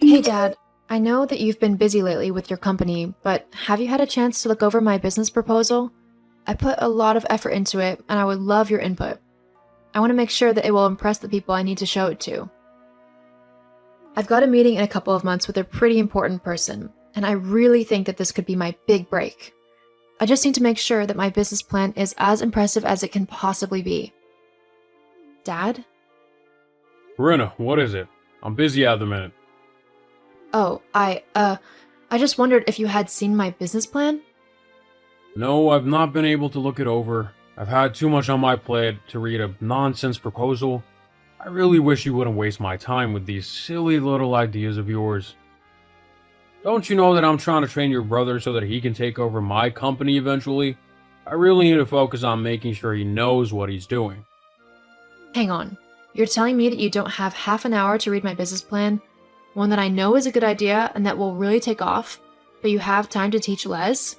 Hey Dad, I know that you've been busy lately with your company, but have you had a chance to look over my business proposal? I put a lot of effort into it, and I would love your input. I want to make sure that it will impress the people I need to show it to. I've got a meeting in a couple of months with a pretty important person, and I really think that this could be my big break. I just need to make sure that my business plan is as impressive as it can possibly be. Dad? Corinna, what is it? I'm busy at the minute. Oh, I just wondered if you had seen my business plan? No, I've not been able to look it over. I've had too much on my plate to read a nonsense proposal. I really wish you wouldn't waste my time with these silly little ideas of yours. Don't you know that I'm trying to train your brother so that he can take over my company eventually? I really need to focus on making sure he knows what he's doing. Hang on. You're telling me that you don't have half an hour to read my business plan? One that I know is a good idea and that will really take off, but you have time to teach Les,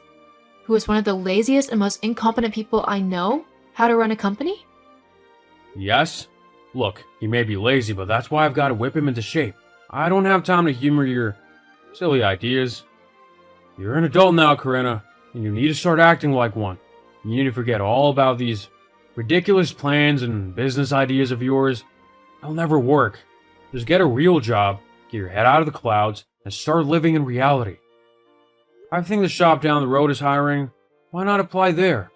who is one of the laziest and most incompetent people I know, how to run a company? Yes? Look, he may be lazy, but that's why I've got to whip him into shape. I don't have time to humor your silly ideas. You're an adult now, Corinna, and you need to start acting like one. You need to forget all about these ridiculous plans and business ideas of yours. They'll never work. Just get a real job, get your head out of the clouds, and start living in reality. I think the shop down the road is hiring. Why not apply there?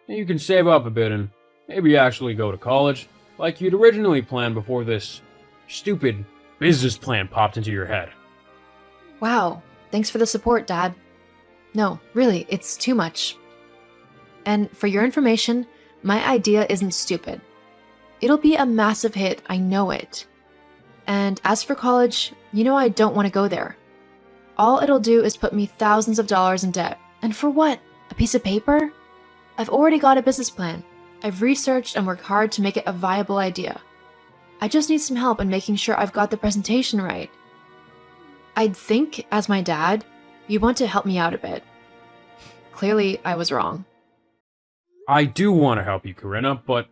And you can save up a bit and maybe actually go to college, like you'd originally planned before this stupid business plan popped into your head. Wow, thanks for the support, Dad. No, really, it's too much. And for your information, my idea isn't stupid. It'll be a massive hit, I know it. And as for college, you know I don't want to go there. All it'll do is put me thousands of dollars in debt. And for what? A piece of paper? I've already got a business plan. I've researched and worked hard to make it a viable idea. I just need some help in making sure I've got the presentation right. I'd think, as my dad, you want to help me out a bit. Clearly, I was wrong. I do want to help you, Corinna, but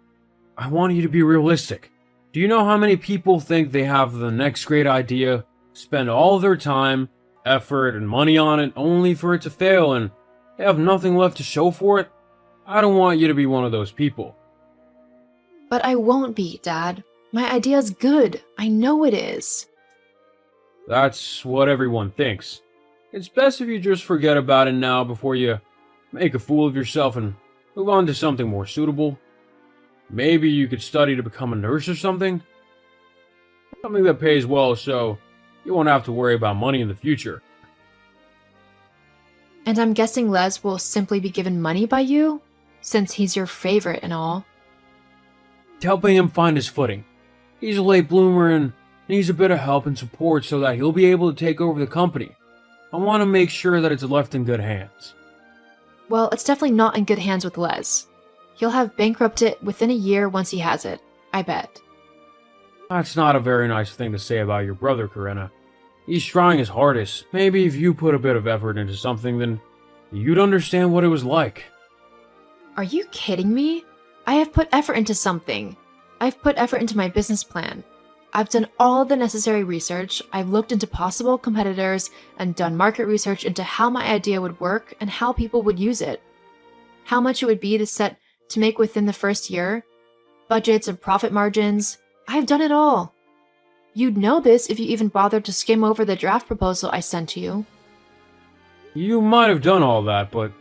I want you to be realistic. Do you know how many people think they have the next great idea, spend all their time, effort, and money on it only for it to fail and they have nothing left to show for it? I don't want you to be one of those people. But I won't be, Dad. My idea's good. I know it is. That's what everyone thinks. It's best if you just forget about it now before you make a fool of yourself and move on to something more suitable. Maybe you could study to become a nurse or something? Something that pays well so you won't have to worry about money in the future. And I'm guessing Les will simply be given money by you, since he's your favorite and all. Helping him find his footing. He's a late bloomer and needs a bit of help and support so that he'll be able to take over the company. I want to make sure that it's left in good hands. Well, it's definitely not in good hands with Les. He'll have bankrupted it within a year once he has it, I bet. That's not a very nice thing to say about your brother, Corinna. He's trying his hardest. Maybe if you put a bit of effort into something, then you'd understand what it was like. Are you kidding me? I have put effort into something. I've put effort into my business plan. I've done all the necessary research. I've looked into possible competitors and done market research into how my idea would work and how people would use it. How much it would be to make within the first year, budgets and profit margins. I've done it all. You'd know this if you even bothered to skim over the draft proposal I sent to you. You might have done all that, but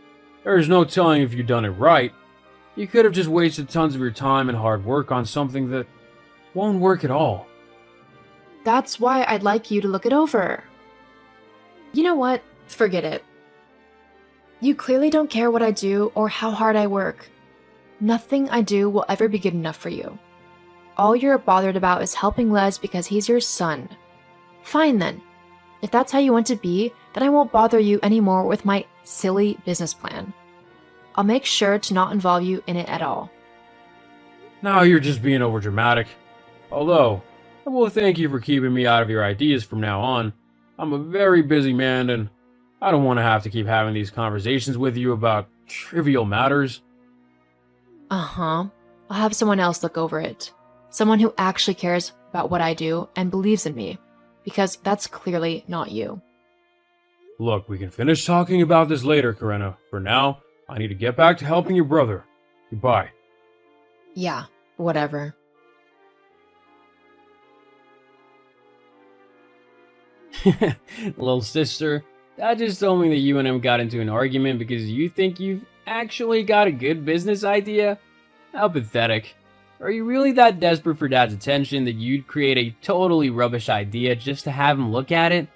there's no telling if you'd done it right. You could have just wasted tons of your time and hard work on something that won't work at all. That's why I'd like you to look it over. You know what? Forget it. You clearly don't care what I do or how hard I work. Nothing I do will ever be good enough for you. All you're bothered about is helping Les because he's your son. Fine then. If that's how you want to be, then I won't bother you anymore with my silly business plan. I'll make sure to not involve you in it at all. Now you're just being overdramatic. Although, I will thank you for keeping me out of your ideas from now on. I'm a very busy man and I don't want to have to keep having these conversations with you about trivial matters. Uh-huh. I'll have someone else look over it. Someone who actually cares about what I do and believes in me. because that's clearly not you. Look, we can finish talking about this later, Corinna. For now, I need to get back to helping your brother. Goodbye. Yeah, whatever. Little sister, Dad just told me that you and him got into an argument because you think you've actually got a good business idea? How pathetic. Are you really that desperate for Dad's attention that you'd create a totally rubbish idea just to have him look at it?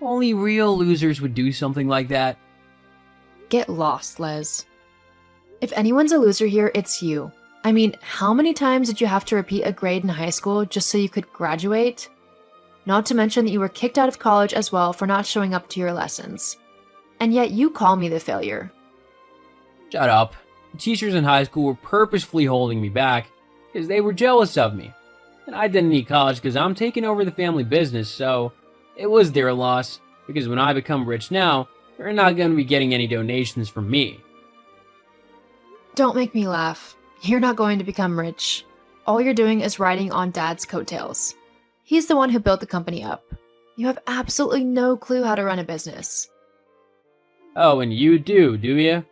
Only real losers would do something like that. Get lost, Les. If anyone's a loser here, it's you. I mean, how many times did you have to repeat a grade in high school just so you could graduate? Not to mention that you were kicked out of college as well for not showing up to your lessons. And yet you call me the failure. Shut up. The teachers in high school were purposefully holding me back because they were jealous of me. And I didn't need college because I'm taking over the family business, so it was their loss because when I become rich now, they're not going to be getting any donations from me. Don't make me laugh. You're not going to become rich. All you're doing is riding on Dad's coattails. He's the one who built the company up. You have absolutely no clue how to run a business. Oh, and you do you?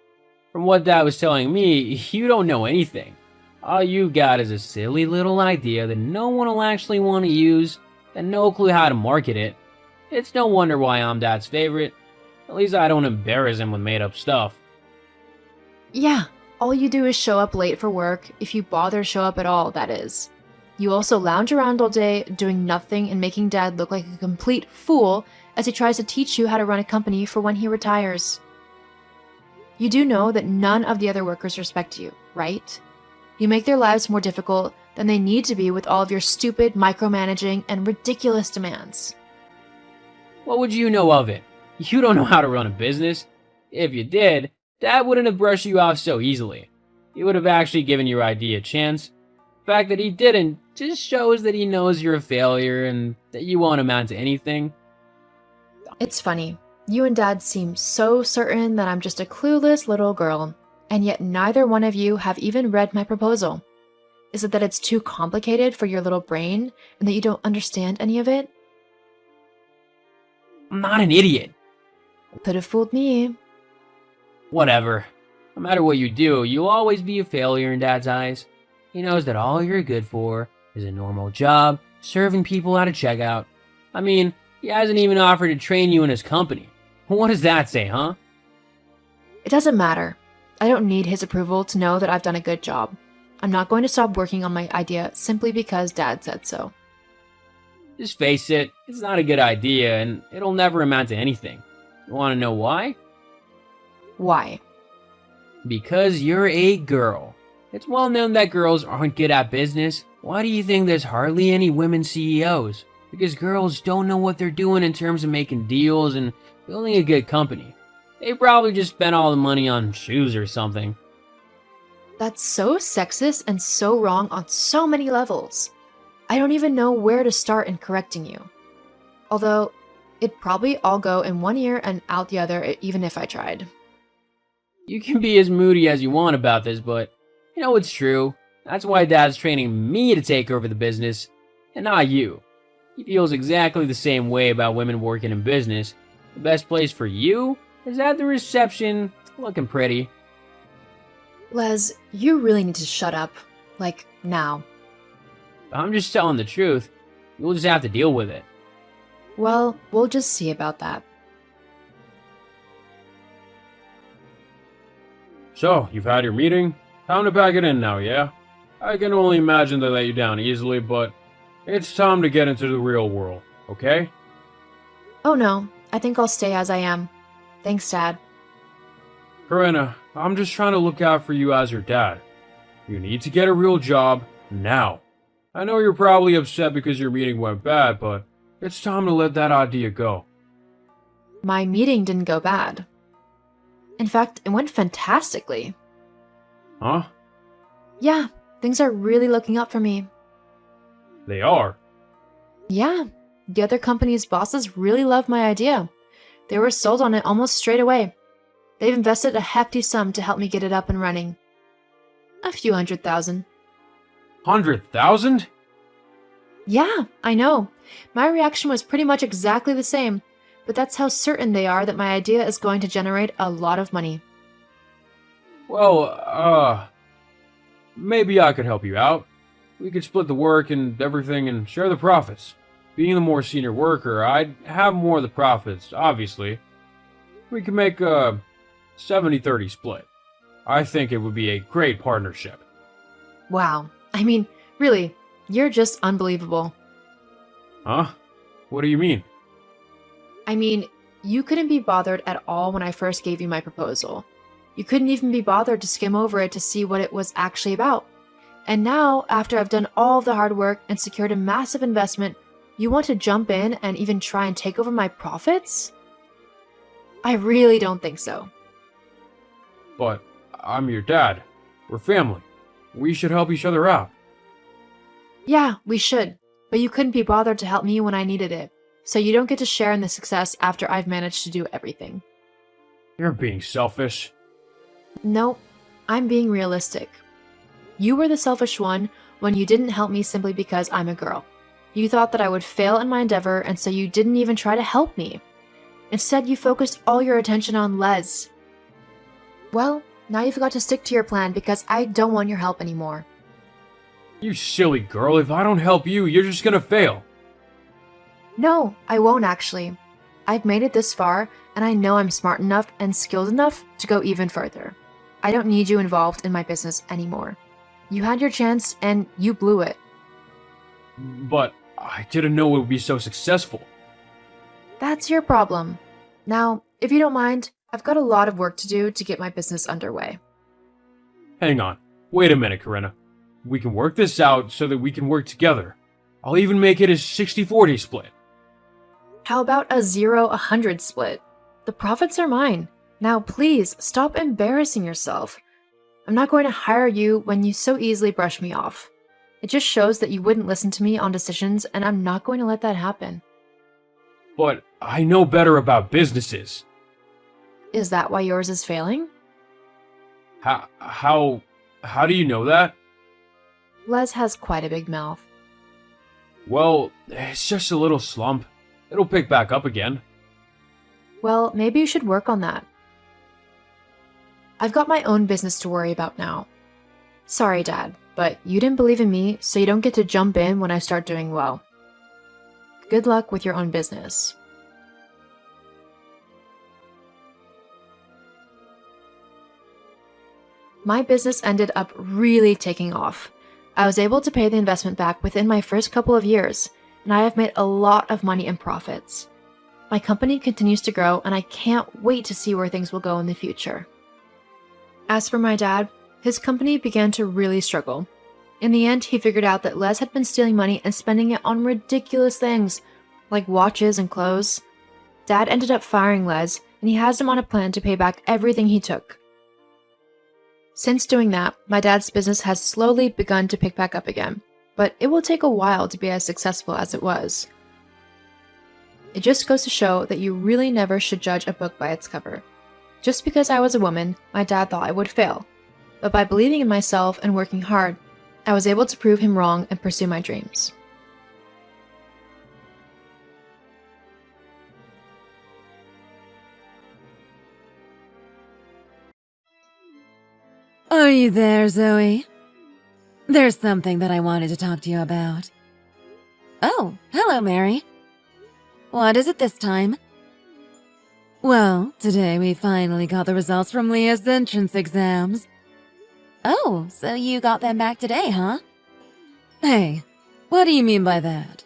From what Dad was telling me, you don't know anything. All you got is a silly little idea that no one will actually want to use, and no clue how to market it. It's no wonder why I'm Dad's favorite. At least I don't embarrass him with made-up stuff. Yeah, all you do is show up late for work, if you bother to show up at all, that is. You also lounge around all day, doing nothing and making Dad look like a complete fool as he tries to teach you how to run a company for when he retires. You do know that none of the other workers respect you, right? You make their lives more difficult than they need to be with all of your stupid micromanaging and ridiculous demands. What would you know of it? You don't know how to run a business. If you did, Dad wouldn't have brushed you off so easily. He would have actually given your idea a chance. The fact that he didn't just shows that he knows you're a failure and that you won't amount to anything. It's funny. You and Dad seem so certain that I'm just a clueless little girl, and yet neither one of you have even read my proposal. Is it that it's too complicated for your little brain and that you don't understand any of it? I'm not an idiot. Could have fooled me. Whatever. No matter what you do, you'll always be a failure in Dad's eyes. He knows that all you're good for is a normal job, serving people at a checkout. I mean, he hasn't even offered to train you in his company. What does that say, huh? It doesn't matter. I don't need his approval to know that I've done a good job. I'm not going to stop working on my idea simply because Dad said so. Just face it, it's not a good idea and it'll never amount to anything. You want to know why? Why? Because you're a girl. It's well known that girls aren't good at business. Why do you think there's hardly any women CEOs? Because girls don't know what they're doing in terms of making deals and building a good company. They probably just spent all the money on shoes or something. That's so sexist and so wrong on so many levels. I don't even know where to start in correcting you. Although, it'd probably all go in one ear and out the other even if I tried. You can be as moody as you want about this, but you know it's true. That's why Dad's training me to take over the business, and not you. He feels exactly the same way about women working in business. The best place for you is at the reception, looking pretty. Les, you really need to shut up. Like, now. I'm just telling the truth. You'll just have to deal with it. Well, we'll just see about that. So, you've had your meeting? Time to pack it in now, yeah? I can only imagine they let you down easily, but it's time to get into the real world, okay? Oh no, I think I'll stay as I am. Thanks, Dad. Corinna, I'm just trying to look out for you as your dad. You need to get a real job now. I know you're probably upset because your meeting went bad, but it's time to let that idea go. My meeting didn't go bad. In fact, it went fantastically. Huh? Yeah, things are really looking up for me. They are. Yeah, the other company's bosses really loved my idea. They were sold on it almost straight away. They've invested a hefty sum to help me get it up and running. A few $100,000. 100,000? Yeah, I know. My reaction was pretty much exactly the same, but that's how certain they are that my idea is going to generate a lot of money. Well, maybe I could help you out. We could split the work and everything and share the profits. Being the more senior worker, I'd have more of the profits, obviously. We could make a 70-30 split. I think it would be a great partnership. Wow. I mean, really, you're just unbelievable. Huh? What do you mean? I mean, you couldn't be bothered at all when I first gave you my proposal. You couldn't even be bothered to skim over it to see what it was actually about. And now, after I've done all the hard work and secured a massive investment, you want to jump in and even try and take over my profits? I really don't think so. But I'm your dad. We're family. We should help each other out. Yeah, we should, but you couldn't be bothered to help me when I needed it, so you don't get to share in the success after I've managed to do everything. You're being selfish. Nope, I'm being realistic. You were the selfish one when you didn't help me simply because I'm a girl. You thought that I would fail in my endeavor, and so you didn't even try to help me. Instead, you focused all your attention on Les. Well, now you've got to stick to your plan because I don't want your help anymore. You silly girl, if I don't help you, you're just gonna fail. No, I won't actually. I've made it this far, and I know I'm smart enough and skilled enough to go even further. I don't need you involved in my business anymore. You had your chance, and you blew it. But I didn't know it would be so successful. That's your problem. Now, if you don't mind, I've got a lot of work to do to get my business underway. Hang on. Wait a minute, Corinna. We can work this out so that we can work together. I'll even make it a 60-40 split. How about a 0-100 split? The profits are mine. Now please, stop embarrassing yourself. I'm not going to hire you when you so easily brush me off. It just shows that you wouldn't listen to me on decisions, and I'm not going to let that happen. But I know better about businesses. Is that why yours is failing? How do you know that? Les has quite a big mouth. Well, it's just a little slump. It'll pick back up again. Well, maybe you should work on that. I've got my own business to worry about now. Sorry, Dad, but you didn't believe in me, so you don't get to jump in when I start doing well. Good luck with your own business. My business ended up really taking off. I was able to pay the investment back within my first couple of years, and I have made a lot of money in profits. My company continues to grow, and I can't wait to see where things will go in the future. As for my dad, his company began to really struggle. In the end, he figured out that Les had been stealing money and spending it on ridiculous things, like watches and clothes. Dad ended up firing Les, and he has him on a plan to pay back everything he took. Since doing that, my dad's business has slowly begun to pick back up again, but it will take a while to be as successful as it was. It just goes to show that you really never should judge a book by its cover. Just because I was a woman, my dad thought I would fail, but by believing in myself and working hard, I was able to prove him wrong and pursue my dreams. Are you there, Zoe? There's something that I wanted to talk to you about. Oh, hello, Mary. What is it this time? Well, today we finally got the results from Leah's entrance exams. Oh, so you got them back today, huh? Hey, what do you mean by that?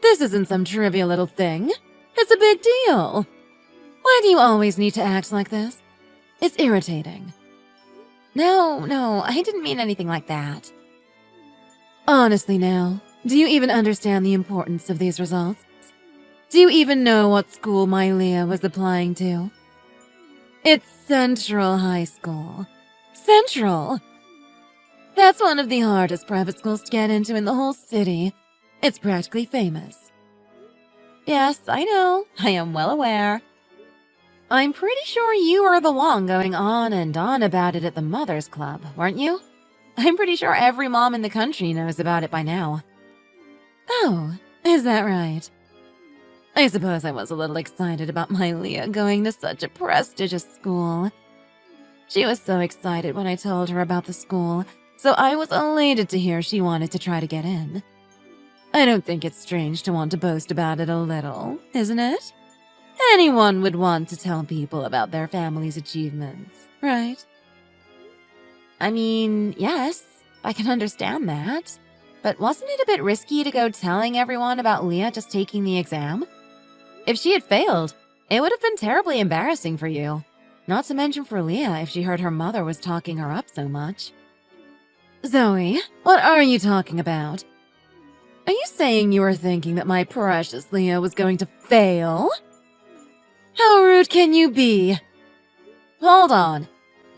This isn't some trivial little thing. It's a big deal. Why do you always need to act like this? It's irritating. No, I didn't mean anything like that. Honestly now, do you even understand the importance of these results? Do you even know what school my Leah was applying to? It's Central High School. Central! That's one of the hardest private schools to get into in the whole city. It's practically famous. Yes, I know. I am well aware. I'm pretty sure you were the one going on and on about it at the Mothers Club, weren't you? I'm pretty sure every mom in the country knows about it by now. Oh, Is that right? I suppose I was a little excited about my Leah going to such a prestigious school. She was so excited when I told her about the school, so I was elated to hear she wanted to try to get in. I don't think it's strange to want to boast about it a little, isn't it? Anyone would want to tell people about their family's achievements, right? I mean, yes, I can understand that. But wasn't it a bit risky to go telling everyone about Leah just taking the exam? If she had failed, it would have been terribly embarrassing for you. Not to mention for Leah if she heard her mother was talking her up so much. Zoe, what are you talking about? Are you saying you were thinking that my precious Leah was going to fail? How rude can you be? Hold on.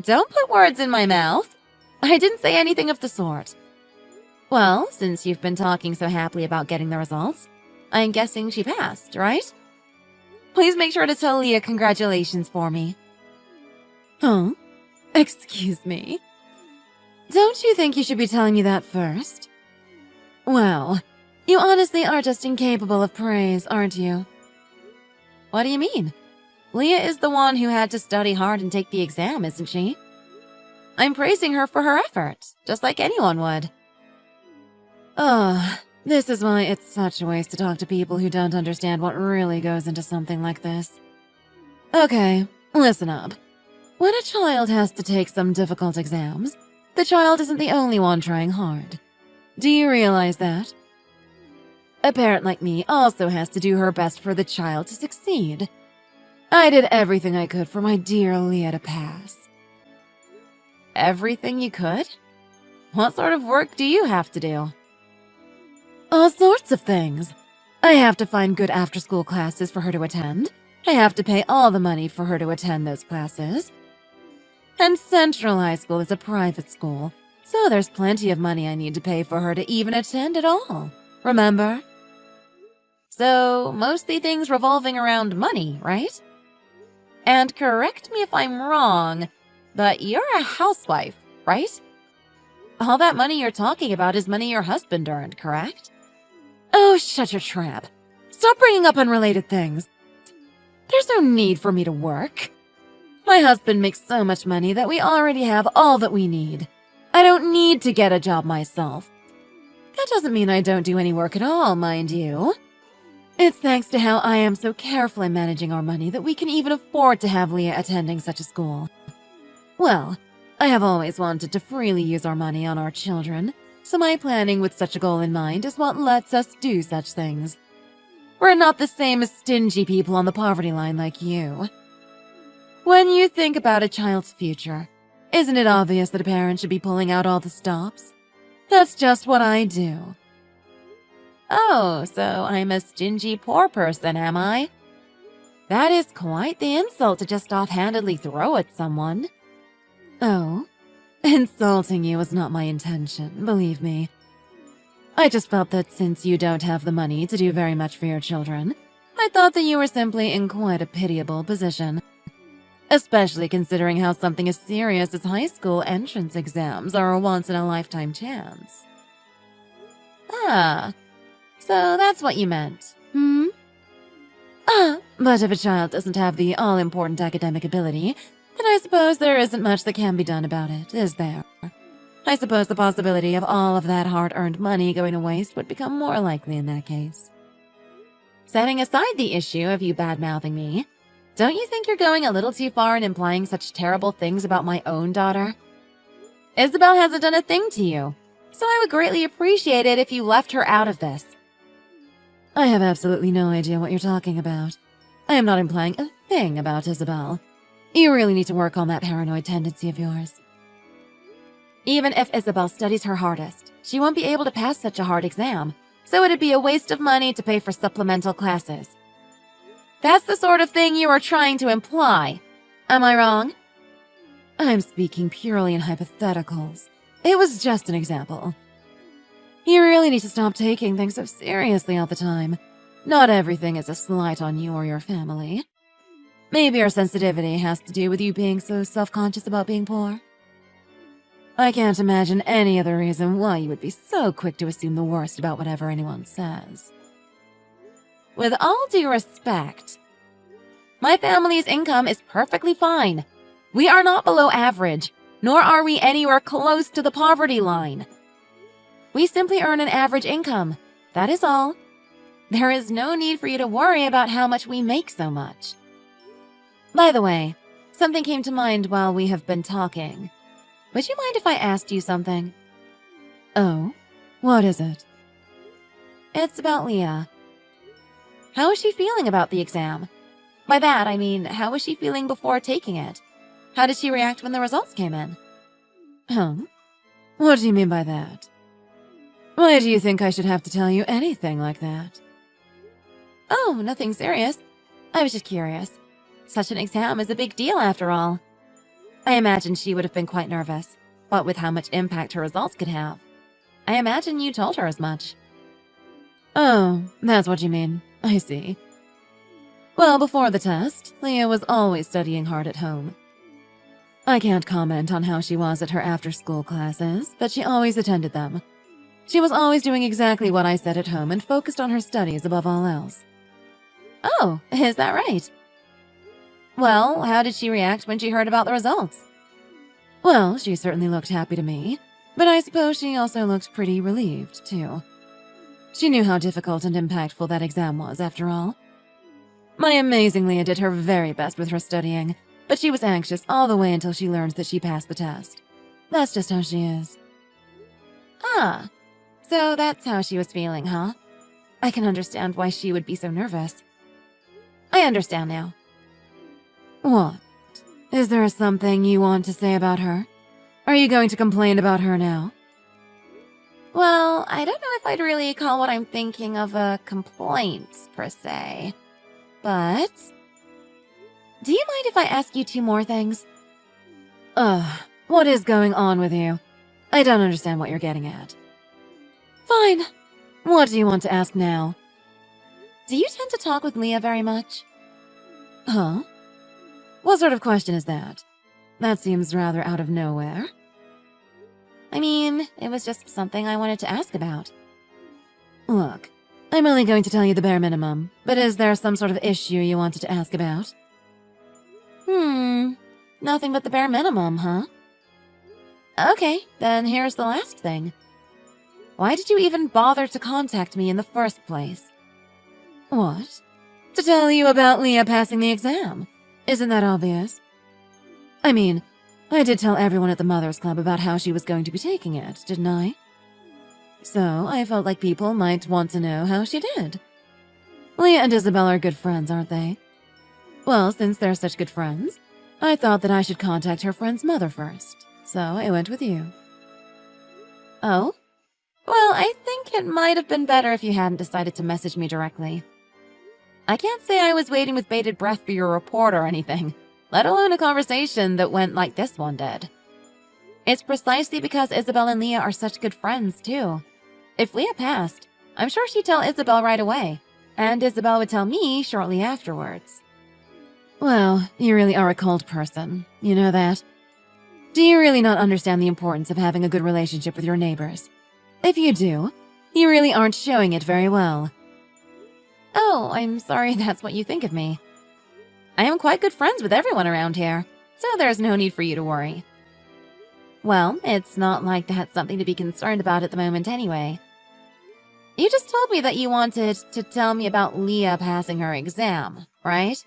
Don't put words in my mouth. I didn't say anything of the sort. Well, since you've been talking so happily about getting the results, I'm guessing she passed, right? Please make sure to tell Leah congratulations for me. Huh? Excuse me? Don't you think you should be telling me that first? Well, you honestly are just incapable of praise, aren't you? What do you mean? Leah is the one who had to study hard and take the exam, isn't she? I'm praising her for her effort, just like anyone would. Ugh, this is why it's such a waste to talk to people who don't understand what really goes into something like this. Okay, listen up. When a child has to take some difficult exams, the child isn't the only one trying hard. Do you realize that? A parent like me also has to do her best for the child to succeed. I did everything I could for my dear Leah to pass. Everything you could? What sort of work do you have to do? All sorts of things. I have to find good after-school classes for her to attend. I have to pay all the money for her to attend those classes. And Central High School is a private school, so there's plenty of money I need to pay for her to even attend at all. Remember? So, mostly things revolving around money, right? And correct me if I'm wrong, but you're a housewife, right? All that money you're talking about is money your husband earned, correct? Oh, shut your trap. Stop bringing up unrelated things. There's no need for me to work. My husband makes so much money that we already have all that we need. I don't need to get a job myself. That doesn't mean I don't do any work at all, mind you. It's thanks to how I am so careful in managing our money that we can even afford to have Leah attending such a school. Well, I have always wanted to freely use our money on our children, so my planning with such a goal in mind is what lets us do such things. We're not the same as stingy people on the poverty line like you. When you think about a child's future, isn't it obvious that a parent should be pulling out all the stops? That's just what I do. Oh, so I'm a stingy poor person, am I? That is quite the insult to just offhandedly throw at someone. Oh, insulting you was not my intention, believe me. I just felt that since you don't have the money to do very much for your children, I thought that you were simply in quite a pitiable position. Especially considering how something as serious as high school entrance exams are a once-in-a-lifetime chance. Ah, so that's what you meant, hmm? But if a child doesn't have the all-important academic ability, then I suppose there isn't much that can be done about it, is there? I suppose the possibility of all of that hard-earned money going to waste would become more likely in that case. Setting aside the issue of you bad-mouthing me, don't you think you're going a little too far in implying such terrible things about my own daughter? Isabel hasn't done a thing to you, so I would greatly appreciate it if you left her out of this. I have absolutely no idea what you're talking about. I am not implying a thing about Isabel. You really need to work on that paranoid tendency of yours. Even if Isabel studies her hardest, she won't be able to pass such a hard exam, so it'd be a waste of money to pay for supplemental classes. That's the sort of thing you are trying to imply. Am I wrong? I'm speaking purely in hypotheticals. It was just an example. You really need to stop taking things so seriously all the time. Not everything is a slight on you or your family. Maybe your sensitivity has to do with you being so self-conscious about being poor. I can't imagine any other reason why you would be so quick to assume the worst about whatever anyone says. with all due respect, my family's income is perfectly fine. We are not below average, nor are we anywhere close to the poverty line. We simply earn an average income. That is all. There is no need for you to worry about how much we make so much. By the way, something came to mind while we have been talking. Would you mind if I asked you something? Oh, what is it? It's about Leah. How is she feeling about the exam? By that, I mean, how was she feeling before taking it? How did she react when the results came in? Huh? What do you mean by that? Why do you think I should have to tell you anything like that? Oh, nothing serious. I was just curious. Such an exam is a big deal after all. I imagine she would have been quite nervous, what with how much impact her results could have. I imagine you told her as much. Oh, that's what you mean. I see. Well, before the test, Leah was always studying hard at home. I can't comment on how she was at her after-school classes, but she always attended them. She was always doing exactly what I said at home and focused on her studies above all else. Oh, is that right? Well, how did she react when she heard about the results? Well, she certainly looked happy to me, but I suppose she also looked pretty relieved, too. She knew how difficult and impactful that exam was, after all. My amazing Leah did her very best with her studying, but she was anxious all the way until she learned that she passed the test. That's just how she is. Ah, so that's how she was feeling, huh? I can understand why she would be so nervous. I understand now. What? Is there something you want to say about her? Are you going to complain about her now? Well, I don't know if I'd really call what I'm thinking of a complaint, per se. But... do you mind if I ask you 2 more things? What is going on with you? I don't understand what you're getting at. Fine. What do you want to ask now? Do you tend to talk with Leah very much? Huh? What sort of question is that? That seems rather out of nowhere. I mean, it was just something I wanted to ask about. Look, I'm only going to tell you the bare minimum, but is there some sort of issue you wanted to ask about? Nothing but the bare minimum, huh? Okay, then here's the last thing. Why did you even bother to contact me in the first place? What? To tell you about Leah passing the exam. Isn't that obvious? I mean, I did tell everyone at the Mothers Club about how she was going to be taking it, didn't I? So, I felt like people might want to know how she did. Leah and Isabel are good friends, aren't they? Well, since they're such good friends, I thought that I should contact her friend's mother first, so I went with you. Oh? Well, I think it might have been better if you hadn't decided to message me directly. I can't say I was waiting with bated breath for your report or anything, let alone a conversation that went like this one did. It's precisely because Isabel and Leah are such good friends, too. If Leah passed, I'm sure she'd tell Isabel right away, and Isabel would tell me shortly afterwards. Well, you really are a cold person, you know that? Do you really not understand the importance of having a good relationship with your neighbors? If you do, you really aren't showing it very well. Oh, I'm sorry that's what you think of me. I am quite good friends with everyone around here, so there's no need for you to worry. Well, it's not like that's something to be concerned about at the moment anyway. You just told me that you wanted to tell me about Leah passing her exam, right?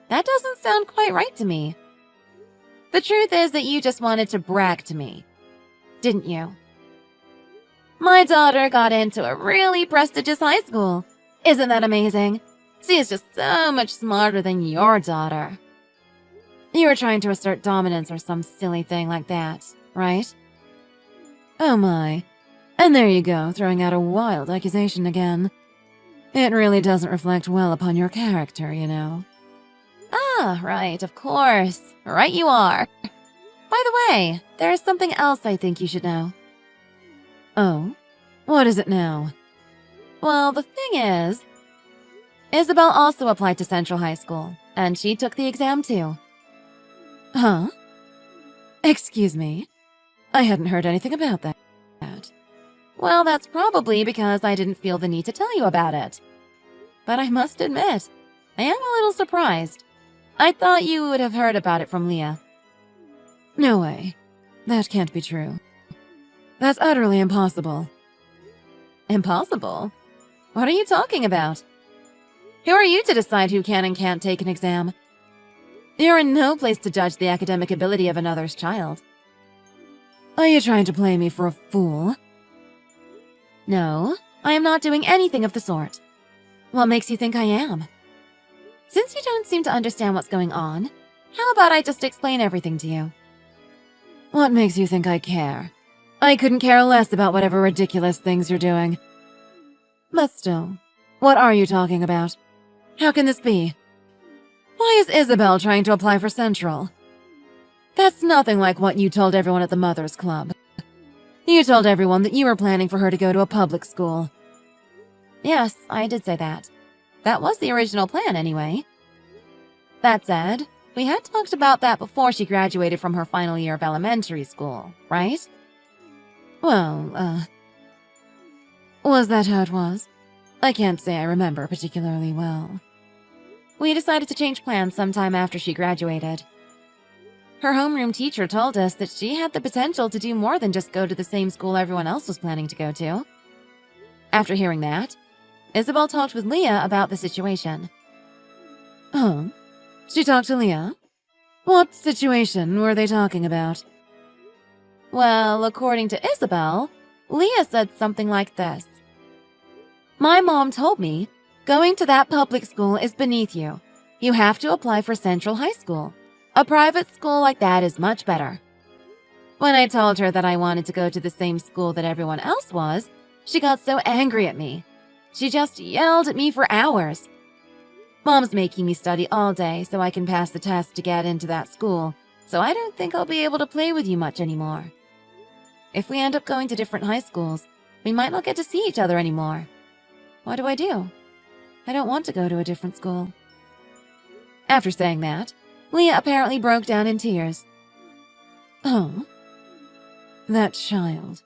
That doesn't sound quite right to me. The truth is that you just wanted to brag to me, didn't you? My daughter got into a really prestigious high school. Isn't that amazing? She is just so much smarter than your daughter. You were trying to assert dominance or some silly thing like that, right? Oh my. And there you go, throwing out a wild accusation again. It really doesn't reflect well upon your character, you know. Ah, right, of course. Right you are. By the way, there's something else I think you should know. Oh? What is it now? Well, the thing is, Isabel also applied to Central High School, and she took the exam too. Huh? Excuse me? I hadn't heard anything about that. Well, that's probably because I didn't feel the need to tell you about it. but I must admit, I am a little surprised. I thought you would have heard about it from Leah. No way. That can't be true. That's utterly impossible. Impossible? What are you talking about? Who are you to decide who can and can't take an exam? You're in no place to judge the academic ability of another's child. Are you trying to play me for a fool? No, I am not doing anything of the sort. What makes you think I am? Since you don't seem to understand what's going on, how about I just explain everything to you? What makes you think I care? I couldn't care less about whatever ridiculous things you're doing. But still, what are you talking about? How can this be? Why is Isabel trying to apply for Central? That's nothing like what you told everyone at the Mothers Club. You told everyone that you were planning for her to go to a public school. Yes, I did say that. That was the original plan, anyway. That said, we had talked about that before she graduated from her final year of elementary school, right? Well, was that how it was? I can't say I remember particularly well. We decided to change plans sometime after she graduated. Her homeroom teacher told us that she had the potential to do more than just go to the same school everyone else was planning to go to. After hearing that, Isabel talked with Leah about the situation. Oh? She talked to Leah? What situation were they talking about? Well, according to Isabel, Leah said something like this. My mom told me, going to that public school is beneath you. You have to apply for Central High School. A private school like that is much better. When I told her that I wanted to go to the same school that everyone else was, she got so angry at me. She just yelled at me for hours. Mom's making me study all day so I can pass the test to get into that school, so I don't think I'll be able to play with you much anymore. If we end up going to different high schools, we might not get to see each other anymore. What do? I don't want to go to a different school. After saying that, Leah apparently broke down in tears. Oh? That child.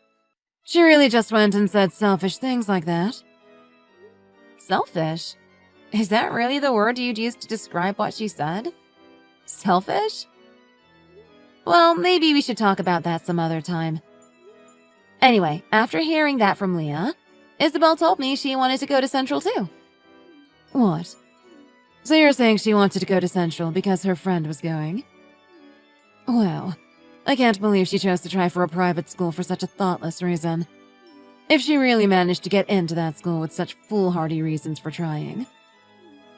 She really just went and said selfish things like that? Selfish? Is that really the word you'd use to describe what she said? Selfish? Well, maybe we should talk about that some other time. Anyway, after hearing that from Leah, Isabel told me she wanted to go to Central too. What? So you're saying she wanted to go to Central because her friend was going? Well, I can't believe she chose to try for a private school for such a thoughtless reason. If she really managed to get into that school with such foolhardy reasons for trying.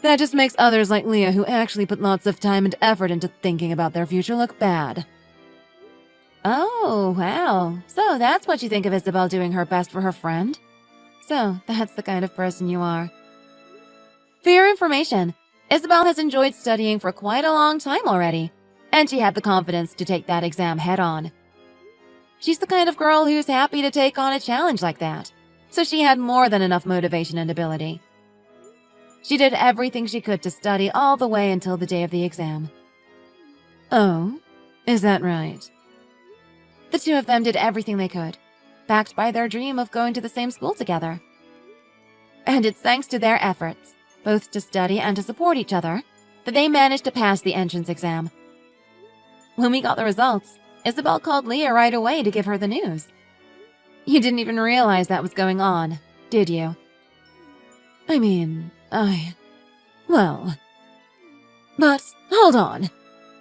That just makes others like Leah who actually put lots of time and effort into thinking about their future look bad. Oh, wow. So that's what you think of Isabel doing her best for her friend? So that's the kind of person you are. For your information, Isabel has enjoyed studying for quite a long time already, and she had the confidence to take that exam head-on. She's the kind of girl who's happy to take on a challenge like that, so she had more than enough motivation and ability. She did everything she could to study all the way until the day of the exam. Oh, is that right? The two of them did everything they could, backed by their dream of going to the same school together. And it's thanks to their efforts, both to study and to support each other, that they managed to pass the entrance exam. When we got the results, Isabel called Leah right away to give her the news. You didn't even realize that was going on, did you? I mean, well... But, hold on.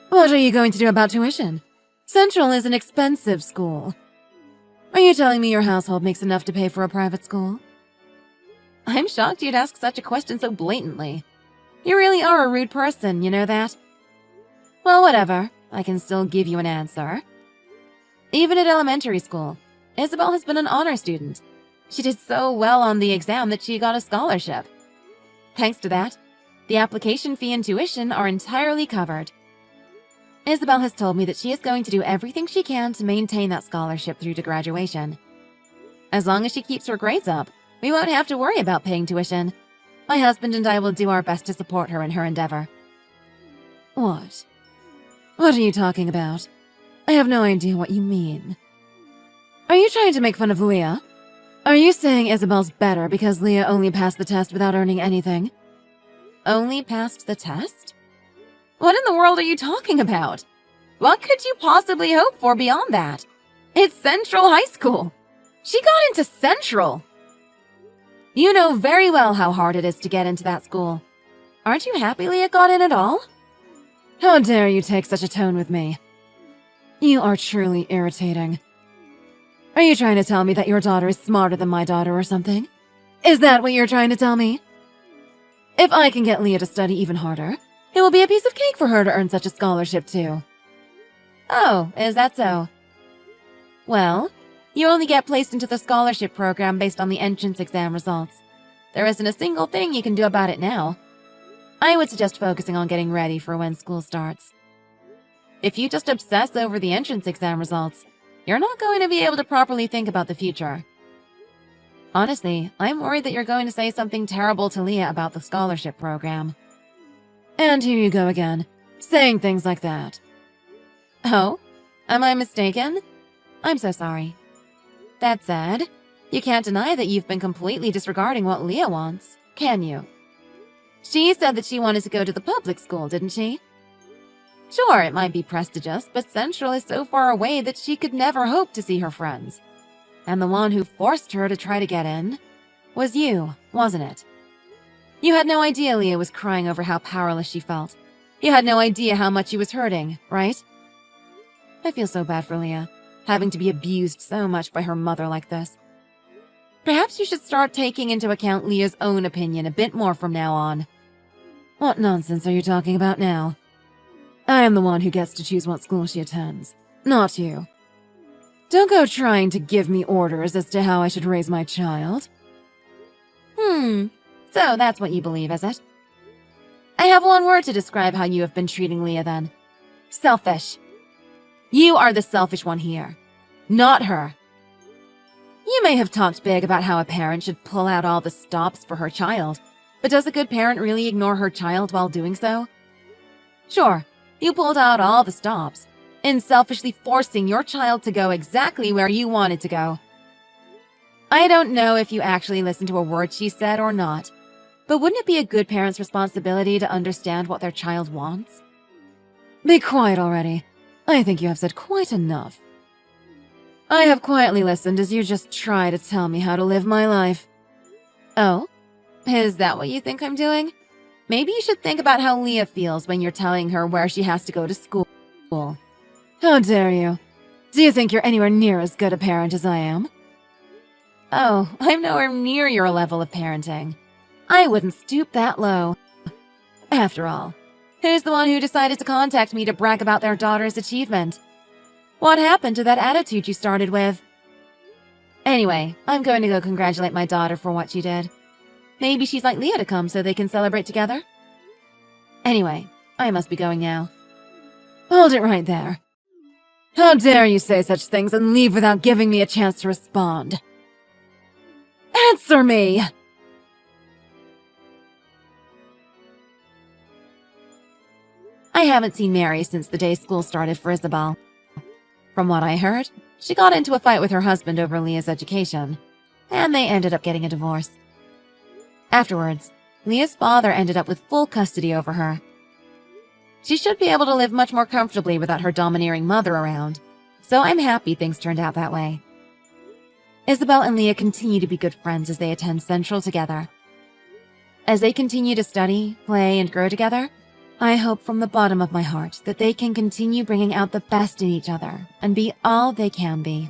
What are you going to do about tuition? Central is an expensive school. Are you telling me your household makes enough to pay for a private school? I'm shocked you'd ask such a question so blatantly. You really are a rude person, you know that? Well, whatever. I can still give you an answer. Even at elementary school, Isabel has been an honor student. She did so well on the exam that she got a scholarship. Thanks to that, the application fee and tuition are entirely covered. Isabel has told me that she is going to do everything she can to maintain that scholarship through to graduation. As long as she keeps her grades up, we won't have to worry about paying tuition. My husband and I will do our best to support her in her endeavor. What? What are you talking about? I have no idea what you mean. Are you trying to make fun of Leah? Are you saying Isabel's better because Leah only passed the test without earning anything? only passed the test? What in the world are you talking about? What could you possibly hope for beyond that? It's Central High School. She got into Central. You know very well how hard it is to get into that school. Aren't you happy Leah got in at all? How dare you take such a tone with me? You are truly irritating. Are you trying to tell me that your daughter is smarter than my daughter or something? Is that what you're trying to tell me? If I can get Leah to study even harder, it will be a piece of cake for her to earn such a scholarship too. Oh, is that so? Well, you only get placed into the scholarship program based on the entrance exam results. There isn't a single thing you can do about it now. I would suggest focusing on getting ready for when school starts. If you just obsess over the entrance exam results, you're not going to be able to properly think about the future. Honestly, I'm worried that you're going to say something terrible to Leah about the scholarship program. And here you go again, saying things like that. Oh, am I mistaken? I'm so sorry. That said, you can't deny that you've been completely disregarding what Leah wants, can you? She said that she wanted to go to the public school, didn't she? Sure, it might be prestigious, but Central is so far away that she could never hope to see her friends. And the one who forced her to try to get in was you, wasn't it? You had no idea Leah was crying over how powerless she felt. You had no idea how much she was hurting, right? I feel so bad for Leah, having to be abused so much by her mother like this. Perhaps you should start taking into account Leah's own opinion a bit more from now on. What nonsense are you talking about now? I am the one who gets to choose what school she attends, not you. Don't go trying to give me orders as to how I should raise my child. So that's what you believe, is it? I have one word to describe how you have been treating Leah then. Selfish. You are the selfish one here, not her. You may have talked big about how a parent should pull out all the stops for her child, but does a good parent really ignore her child while doing so? Sure, you pulled out all the stops, in selfishly forcing your child to go exactly where you wanted to go. I don't know if you actually listened to a word she said or not, but wouldn't it be a good parent's responsibility to understand what their child wants? Be quiet already. I think you have said quite enough. I have quietly listened as you just try to tell me how to live my life. Oh? Is that what you think I'm doing? Maybe you should think about how Leah feels when you're telling her where she has to go to school. How dare you? Do you think you're anywhere near as good a parent as I am? Oh, I'm nowhere near your level of parenting. I wouldn't stoop that low. After all, who's the one who decided to contact me to brag about their daughter's achievement? What happened to that attitude you started with? Anyway, I'm going to go congratulate my daughter for what she did. Maybe she's like Leah to come so they can celebrate together? Anyway, I must be going now. Hold it right there. How dare you say such things and leave without giving me a chance to respond? Answer me! I haven't seen Mary since the day school started for Isabel. From what I heard, she got into a fight with her husband over Leah's education, and they ended up getting a divorce. Afterwards, Leah's father ended up with full custody over her. She should be able to live much more comfortably without her domineering mother around, so I'm happy things turned out that way. Isabel and Leah continue to be good friends as they attend Central together. As they continue to study, play, and grow together, I hope from the bottom of my heart that they can continue bringing out the best in each other and be all they can be.